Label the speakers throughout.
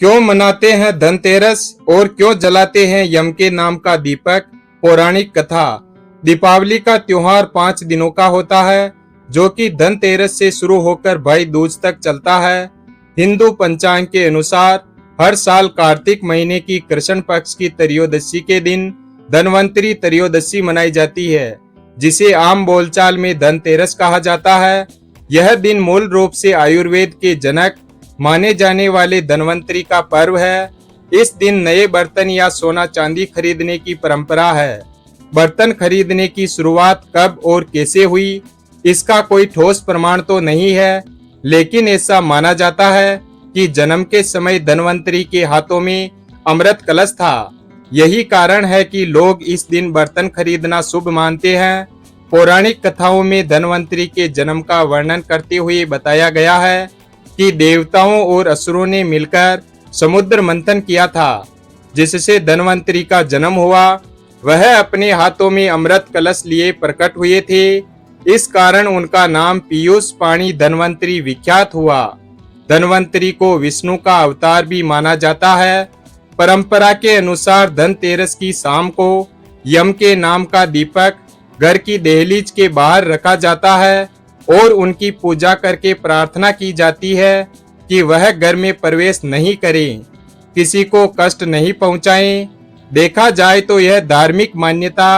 Speaker 1: क्यों मनाते हैं धनतेरस और क्यों जलाते हैं यम के नाम का दीपक? पौराणिक कथा। दीपावली का त्योहार 5 दिनों का होता है, जो कि धनतेरस से शुरू होकर भाई दूज तक चलता है। हिंदू पंचांग के अनुसार हर साल कार्तिक महीने की कृष्ण पक्ष की त्रयोदशी के दिन धनवंतरी त्रयोदशी मनाई जाती है, जिसे आम बोलचाल में धनतेरस कहा जाता है। यह दिन मूल रूप से आयुर्वेद के जनक माने जाने वाले धनवंतरी का पर्व है। इस दिन नए बर्तन या सोना चांदी खरीदने की परंपरा है। बर्तन खरीदने की शुरुआत कब और कैसे हुई, इसका कोई ठोस प्रमाण तो नहीं है, लेकिन ऐसा माना जाता है कि जन्म के समय धनवंतरी के हाथों में अमृत कलश था। यही कारण है कि लोग इस दिन बर्तन खरीदना शुभ मानते हैं। पौराणिक कथाओं में धनवंतरी के जन्म का वर्णन करते हुए बताया गया है कि देवताओं और असुरों ने मिलकर समुद्र मंथन किया था, जिससे धनवंतरी का जन्म हुआ। वह अपने हाथों में अमृत कलश लिए प्रकट हुए थे। इस कारण उनका नाम पीयूष पाणी धनवंतरी विख्यात हुआ। धनवंतरी को विष्णु का अवतार भी माना जाता है। परंपरा के अनुसार धनतेरस की शाम को यम के नाम का दीपक घर की दहलीज के बाहर रखा जाता है और उनकी पूजा करके प्रार्थना की जाती है कि वह घर में प्रवेश नहीं करें, किसी को कष्ट नहीं पहुंचाएं। देखा जाए तो यह धार्मिक मान्यता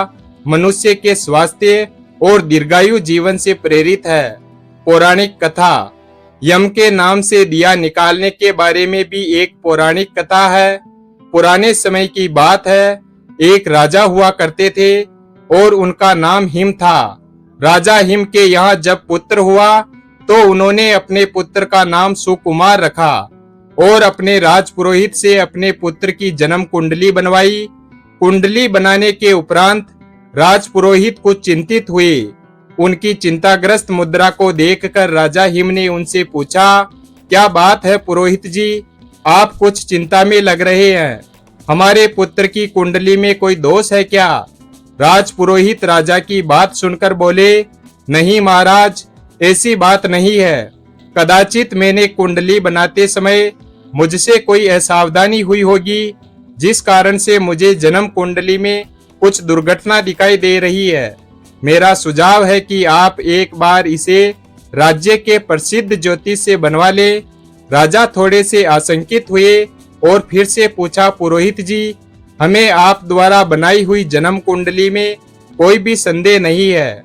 Speaker 1: मनुष्य के स्वास्थ्य और दीर्घायु जीवन से प्रेरित है। पौराणिक कथा। यम के नाम से दिया निकालने के बारे में भी एक पौराणिक कथा है। पुराने समय की बात है, एक राजा हुआ करते थे और उनका नाम हिम था। राजा हिम के यहाँ जब पुत्र हुआ तो उन्होंने अपने पुत्र का नाम सुकुमार रखा और अपने राजपुरोहित से अपने पुत्र की जन्म कुंडली बनवाई। कुंडली बनाने के उपरांत राजपुरोहित कुछ चिंतित हुए। उनकी चिंताग्रस्त मुद्रा को देखकर राजा हिम ने उनसे पूछा, क्या बात है पुरोहित जी, आप कुछ चिंता में लग रहे हैं? हमारे पुत्र की कुंडली में कोई दोष है क्या? राजपुरोहित राजा की बात सुनकर बोले, नहीं महाराज, ऐसी बात नहीं है। कदाचित मैंने कुंडली बनाते समय मुझसे कोई असावधानी हुई होगी, जिस कारण से मुझे जन्म कुंडली में कुछ दुर्घटना दिखाई दे रही है। मेरा सुझाव है कि आप एक बार इसे राज्य के प्रसिद्ध ज्योतिष से बनवा ले। राजा थोड़े से आशंकित हुए और फिर से पूछा, पुरोहित जी, हमें आप द्वारा बनाई हुई जन्म कुंडली में कोई भी संदेह नहीं है।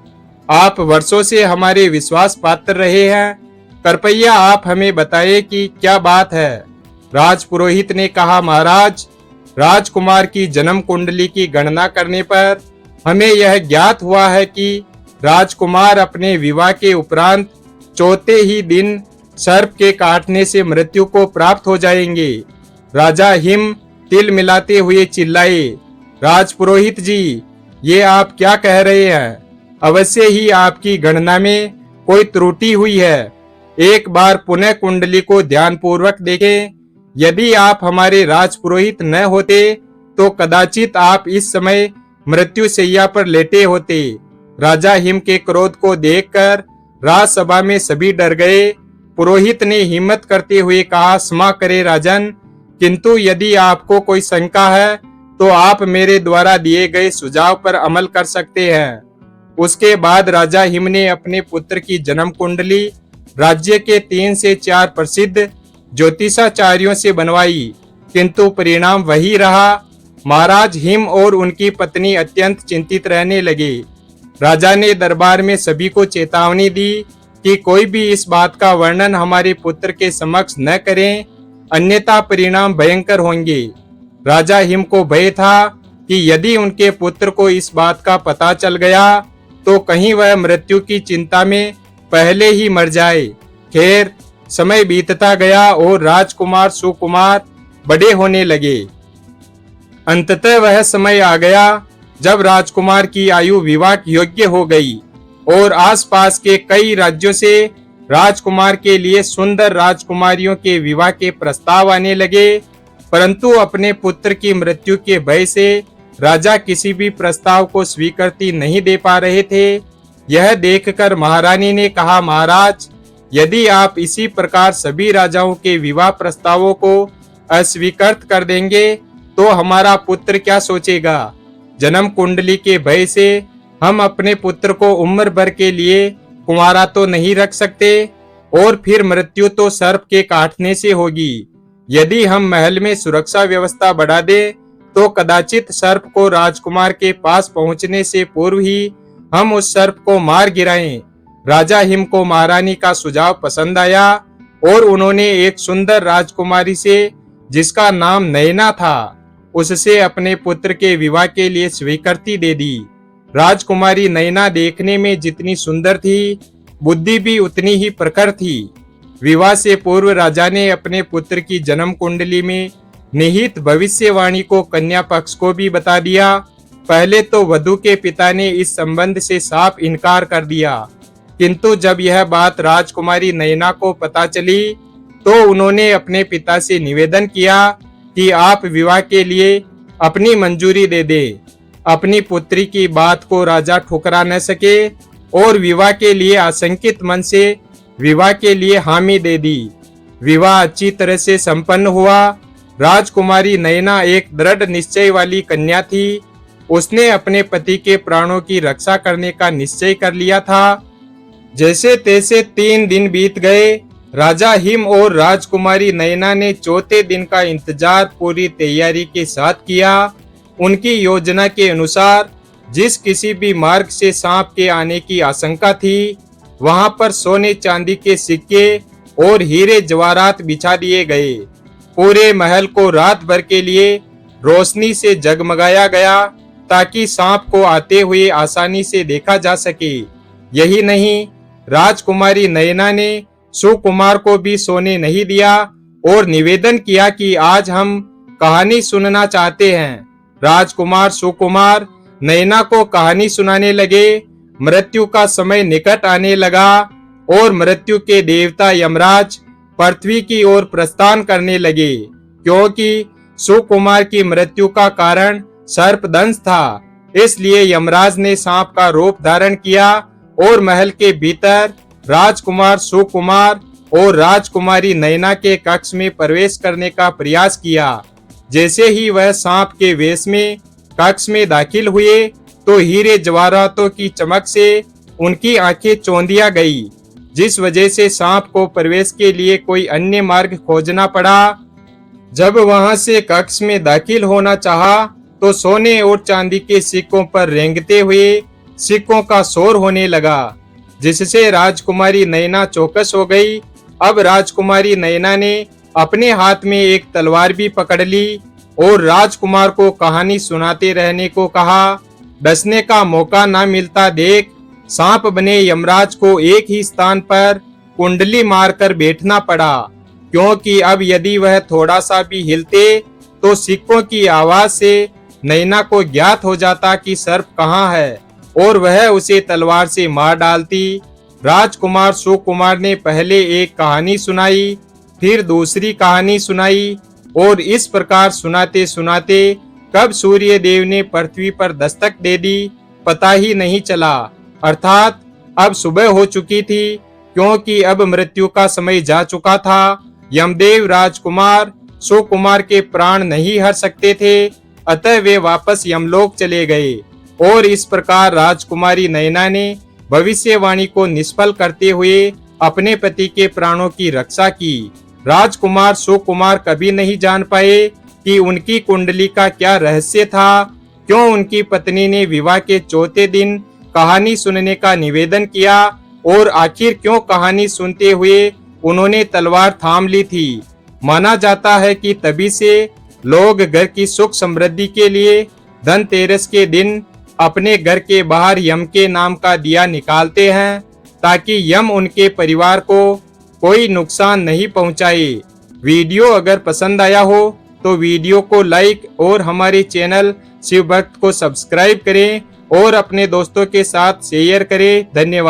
Speaker 1: आप वर्षों से हमारे विश्वास पात्र रहे हैं। कृपया आप हमें बताएं कि क्या बात है। राजपुरोहित ने कहा, महाराज, राजकुमार की जन्म कुंडली की गणना करने पर हमें यह ज्ञात हुआ है कि राजकुमार अपने विवाह के उपरांत चौथे ही दिन सर्प के काटने से मृत्यु को प्राप्त हो जाएंगे। राजा हिम तिल मिलाते हुए चिल्लाए, राजपुरोहित जी, ये आप क्या कह रहे हैं? अवश्य ही आपकी गणना में कोई त्रुटि हुई है। एक बार पुनः कुंडली को ध्यानपूर्वक देखें। यदि आप हमारे राजपुरोहित न होते तो कदाचित आप इस समय मृत्यु शैया पर लेटे होते। राजा हिम के क्रोध को देखकर राजसभा में सभी डर गए। पुरोहित ने हिम्मत करते हुए कहा, क्षमा करे राजन, किंतु यदि आपको कोई शंका है तो आप मेरे द्वारा दिए गए सुझाव पर अमल कर सकते हैं। उसके बाद राजा हिम ने अपने पुत्र की जन्म कुंडली राज्य के 3 से 4 प्रसिद्ध ज्योतिषाचार्यों से बनवाई, किंतु परिणाम वही रहा। महाराज हिम और उनकी पत्नी अत्यंत चिंतित रहने लगे। राजा ने दरबार में सभी को चेतावनी दी कि कोई भी इस बात का वर्णन हमारे पुत्र के समक्ष न करें, अन्यथा परिणाम भयंकर होंगे। राजा हिम को भय था कि यदि उनके पुत्र को इस बात का पता चल गया तो कहीं वह मृत्यु की चिंता में पहले ही मर जाए। खैर, समय बीतता गया और राजकुमार सुकुमार बड़े होने लगे। अंततः वह समय आ गया जब राजकुमार की आयु विवाह योग्य हो गई और आसपास के कई राज्यों से राजकुमार के लिए सुंदर राजकुमारियों के विवाह के प्रस्ताव आने लगे, परंतु अपने पुत्र की मृत्यु के भय से राजा किसी भी प्रस्ताव को स्वीकृति नहीं दे पा रहे थे। यह देखकर महारानी ने कहा, महाराज, यदि आप इसी प्रकार सभी राजाओं के विवाह प्रस्तावों को अस्वीकृत कर देंगे तो हमारा पुत्र क्या सोचेगा। जन्म कुंडली के भय से हम अपने पुत्र को उम्र भर के लिए कुंवारा तो नहीं रख सकते, और फिर मृत्यु तो सर्प के काटने से होगी। यदि हम महल में सुरक्षा व्यवस्था बढ़ा दे तो कदाचित सर्प को राजकुमार के पास पहुंचने से पूर्व ही हम उस सर्प को मार गिराएं। राजा हिम को महारानी का सुझाव पसंद आया और उन्होंने एक सुंदर राजकुमारी से, जिसका नाम नैना था, उससे अपने पुत्र के विवाह के लिए स्वीकृति दे दी। राजकुमारी नैना देखने में जितनी सुंदर थी, बुद्धि भी उतनी ही प्रखर थी। विवाह से पूर्व राजा ने अपने पुत्र की जन्म कुंडली में निहित भविष्यवाणी को कन्या पक्ष को भी बता दिया। पहले तो वधू के पिता ने इस संबंध से साफ इनकार कर दिया, किंतु जब यह बात राजकुमारी नैना को पता चली तो उन्होंने अपने पिता से निवेदन किया कि आप विवाह के लिए अपनी मंजूरी दे दे। अपनी पुत्री की बात को राजा ठुकरा न सके और विवाह के लिए आशंकित मन से विवाह के लिए हामी दे दी। विवाह अच्छी तरह से संपन्न हुआ। राजकुमारी नैना एक दृढ़ निश्चय वाली कन्या थी। उसने अपने पति के प्राणों की रक्षा करने का निश्चय कर लिया था। जैसे तैसे 3 दिन बीत गए। राजा हिम और राजकुमारी नैना ने चौथे दिन का इंतजार पूरी तैयारी के साथ किया। उनकी योजना के अनुसार जिस किसी भी मार्ग से सांप के आने की आशंका थी, वहां पर सोने चांदी के सिक्के और हीरे जवाहरात बिछा दिए गए। पूरे महल को रात भर के लिए रोशनी से जगमगाया गया ताकि सांप को आते हुए आसानी से देखा जा सके। यही नहीं, राजकुमारी नैना ने सुकुमार को भी सोने नहीं दिया और निवेदन किया कि आज हम कहानी सुनना चाहते हैं। राजकुमार सुकुमार नैना को कहानी सुनाने लगे। मृत्यु का समय निकट आने लगा और मृत्यु के देवता यमराज पृथ्वी की ओर प्रस्थान करने लगे, क्योंकि सुकुमार की मृत्यु का कारण सर्पदंश था। इसलिए यमराज ने सांप का रूप धारण किया और महल के भीतर राजकुमार सुकुमार और राजकुमारी नैना के कक्ष में प्रवेश करने का प्रयास किया। जैसे ही वह सांप के वेश में कक्ष में दाखिल हुए तो हीरे जवाहरातों की चमक से उनकी आंखें चौंधिया गई, जिस वजह से सांप को प्रवेश के लिए कोई अन्य मार्ग खोजना पड़ा। जब वहां से कक्ष में दाखिल होना चाहा तो सोने और चांदी के सिक्कों पर रेंगते हुए सिक्कों का शोर होने लगा, जिससे राजकुमारी नैना चौकस हो गई। अब राजकुमारी नैना ने अपने हाथ में एक तलवार भी पकड़ ली और राजकुमार को कहानी सुनाते रहने को कहा। डसने का मौका न मिलता देख सांप बने यमराज को एक ही स्थान पर कुंडली मारकर बैठना पड़ा, क्योंकि अब यदि वह थोड़ा सा भी हिलते तो सिक्कों की आवाज से नैना को ज्ञात हो जाता कि सर्प कहाँ है और वह उसे तलवार से मार डालती। राजकुमार सुकुमार ने पहले एक कहानी सुनाई, फिर दूसरी कहानी सुनाई और इस प्रकार सुनाते सुनाते कब सूर्य देव ने पृथ्वी पर दस्तक दे दी पता ही नहीं चला। अर्थात अब सुबह हो चुकी थी, क्योंकि अब मृत्यु का समय जा चुका था। यमदेव राजकुमार सुकुमार के प्राण नहीं हर सकते थे, अतः वे वापस यमलोक चले गए और इस प्रकार राजकुमारी नैना ने भविष्यवाणी को निष्फल करते हुए अपने पति के प्राणों की रक्षा की। राजकुमार सुकुमार कभी नहीं जान पाए कि उनकी कुंडली का क्या रहस्य था, क्यों उनकी पत्नी ने विवाह के चौथे दिन कहानी सुनने का निवेदन किया और आखिर क्यों कहानी सुनते हुए उन्होंने तलवार थाम ली थी। माना जाता है कि तभी से लोग घर की सुख समृद्धि के लिए धनतेरस के दिन अपने घर के बाहर यम के नाम का दिया निकालते हैं, ताकि यम उनके परिवार को कोई नुकसान नहीं पहुंचाए। वीडियो अगर पसंद आया हो तो वीडियो को लाइक और हमारे चैनल शिव भक्त को सब्सक्राइब करें और अपने दोस्तों के साथ शेयर करें। धन्यवाद।